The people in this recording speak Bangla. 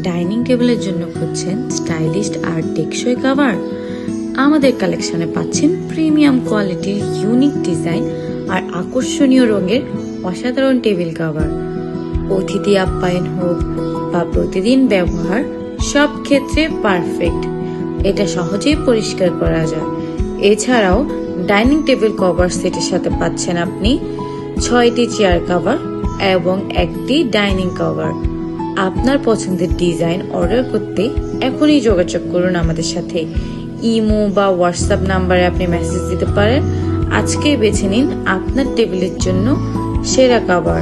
ডাইনিং টেবিলের জন্য খুঁজছেন স্টাইলিশ আর টেকসই কভার? আমাদের কালেকশনে পাচ্ছেন প্রিমিয়াম কোয়ালিটির ইউনিক ডিজাইন আর আকর্ষণীয় রঙের অসাধারণ টেবিল কভার। অতিথি আপ্যায়ন হোক বা প্রতিদিন ব্যবহার, সব ক্ষেত্রে পারফেক্ট। এটা সহজেই পরিষ্কার করা যায়। এছাড়াও ডাইনিং টেবিল কভার সেটের সাথে পাচ্ছেন আপনি 6টি চেয়ার কভার এবং একটি ডাইনিং কভার। আপনার পছন্দের ডিজাইন অর্ডার করতে এখনই যোগাযোগ করুন আমাদের সাথে। ইমো বা হোয়াটসঅ্যাপ নাম্বারে আপনি মেসেজ দিতে পারেন। আজকেই বেছে নিন আপনার টেবিলের জন্য সেরা কভার।